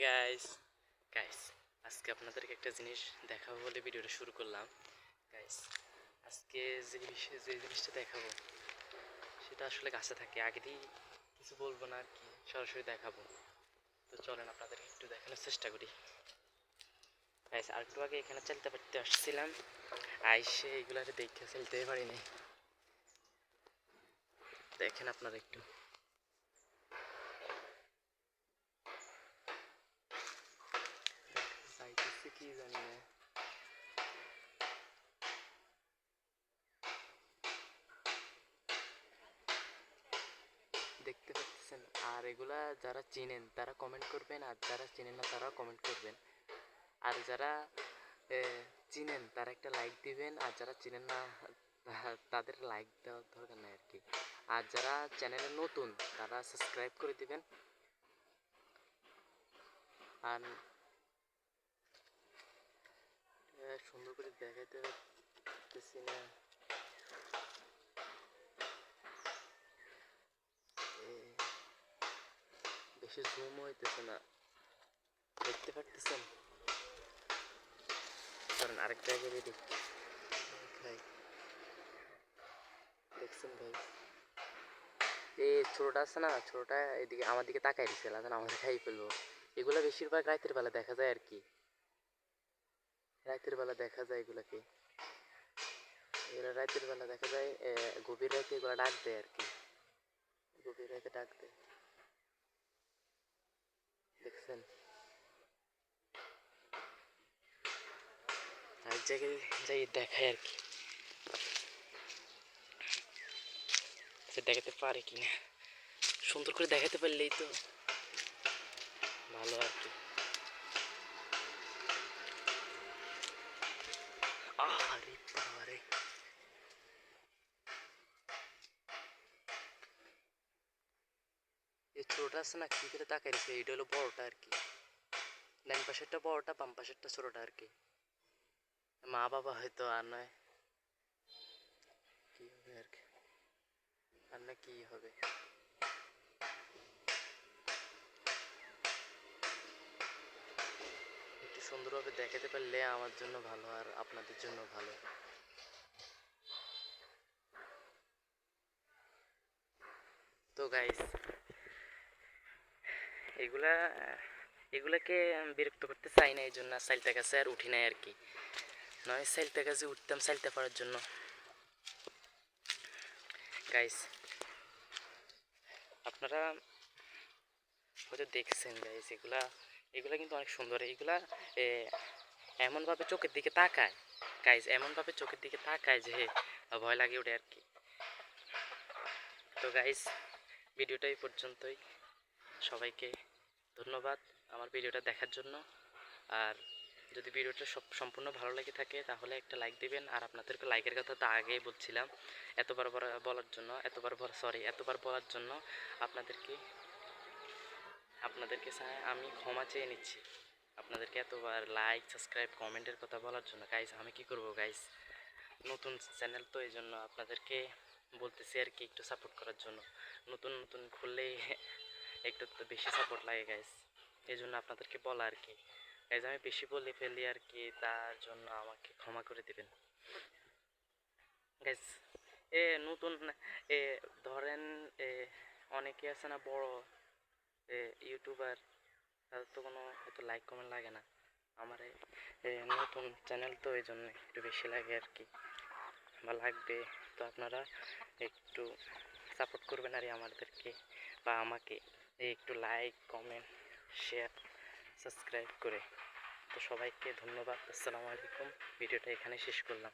Guys guys আজকে আপনাদেরকে একটা জিনিস দেখাবো বলে ভিডিওটা শুরু করলাম। গাইস আজকে যে জিনিসটা দেখাবো সেটা আসলে কাছে থাকে, আগে দিয়ে কিছু বলবো না আর কি, সরাসরি দেখাবো। তো চলেন আপনাদেরকে একটু দেখানোর চেষ্টা করি। গাইস আর একটু আগে এখানে চলতে পারতে আসছিলাম, আইসে এগুলারে দেখে চলতেই পারিনি। দেখেন আপনারা একটু, যাইতেছে কি জানি না। দেখতে পাচ্ছেন, আর এগুলা যারা চিনেন তারা কমেন্ট করবেন, আর যারা চিনেন না তারাও কমেন্ট করবেন। আর যারা চিনেন তারা একটা লাইক দিবেন, আর যারা চিনেন না তাদের লাইক দেওয়ার দরকার নাই আর কি। আর যারা চ্যানেলে নতুন তারা সাবস্ক্রাইব করে দিবেন। আর সুন্দর করে দেখাইতে পারতেছি না, বেশি জুম হইতেছে না, দেখতে পারতেছেন? কারণ আরেক জায়গায় দেখি ভাই, দেখছেন ভাই? এই ছোটটা আছে না, ছোটটা এদিকে আমার দিকে তাকাই দিচ্ছে, আমাদের খাই ফেলবো। এগুলো বেশিরভাগ রাতের বেলা দেখা যায় আর কি, রাতের বেলা দেখা যায় এগুলাকে। এগুলো রাতের বেলা দেখা যায়, গভীর রাতে এগুলো ডাক দেয় আর কি, গভীর রাতে ডাক দেয়। দেখছেন? এক জায়গায় যাই দেখায় আর কি, সে দেখাতে পারে কিনা। সুন্দর করে দেখাতে পারলেই তো ভালো আর কি। আরে বাবারে, এই ছোটটা আছে না, কি করে তাকাই দিচ্ছে, এইটা হলো বড়টা আর কি। ডান পাশেরটা বড়টা, বাম পাশেরটা ছোটটা আর কি। মা বাবা হয়তো, আর নয় কি হবে আর কি, আর না কি হবে। একটু সুন্দরভাবে দেখাতে পারলে আমার জন্য ভালো, আর আপনাদের জন্য ভালো। তো গাইস এগুলা এগুলাকে আমি বিরক্ত করতে চাই না, এই জন্য সাইলটা কাছে আর উঠি নাই আর কি। নয় সাইলটা কাছে উঠতাম সাইলটা পারার জন্য। গাইস আপনারা হয়তো দেখছেন গাইস, এগুলা এগুলা কিন্তু অনেক সুন্দর। এগুলা এমনভাবে চোখের দিকে তাকায় গাইস, এমনভাবে চোখের দিকে তাকায় যে ভয় লাগে ওঠে আর কি। তো গাইস ভিডিওটা এই পর্যন্তই, সবাইকে ধন্যবাদ আমার ভিডিওটা দেখার জন্য। আর যদি ভিডিওটা সম্পূর্ণ ভালো লেগে থাকে তাহলে একটা লাইক দিবেন। আর আপনাদেরকে লাইকের কথা তো আগেই বলছিলাম, এতবার বলার জন্য আপনাদেরকে আপনাদেরকে আমি ক্ষমা চেয়ে নিচ্ছি, আপনাদেরকে এতবার লাইক সাবস্ক্রাইব কমেন্টের কথা বলার জন্য। গাইস আমি কি করব গাইস, নতুন চ্যানেল তো এই জন্য আপনাদেরকে বলতেছি আর কি, একটু সাপোর্ট করার জন্য। নতুন নতুন খুললেই একটু তো বেশি সাপোর্ট লাগে গাইস, এই জন্য আপনাদেরকে বলা আর কি। গাইস আমি বেশি বলে ফেলি আর কি, তার জন্য আমাকে ক্ষমা করে দিবেন গাইস। নতুন এ ধরেন অনেকে আছে না বড় ইউটিউবার, তাদের তো কোনো হয়তো লাইক কমেন্ট লাগে না। আমার নতুন চ্যানেল তো এই জন্য একটু বেশি লাগে আর কি, বা লাগবে। তো আপনারা একটু সাপোর্ট করবেন আর আমাদেরকে বা আমাকে একটু লাইক কমেন্ট শেয়ার সাবস্ক্রাইব করে। তো সবাইকে ধন্যবাদ, আসসালামু আলাইকুম। ভিডিওটা এখানে শেষ করলাম।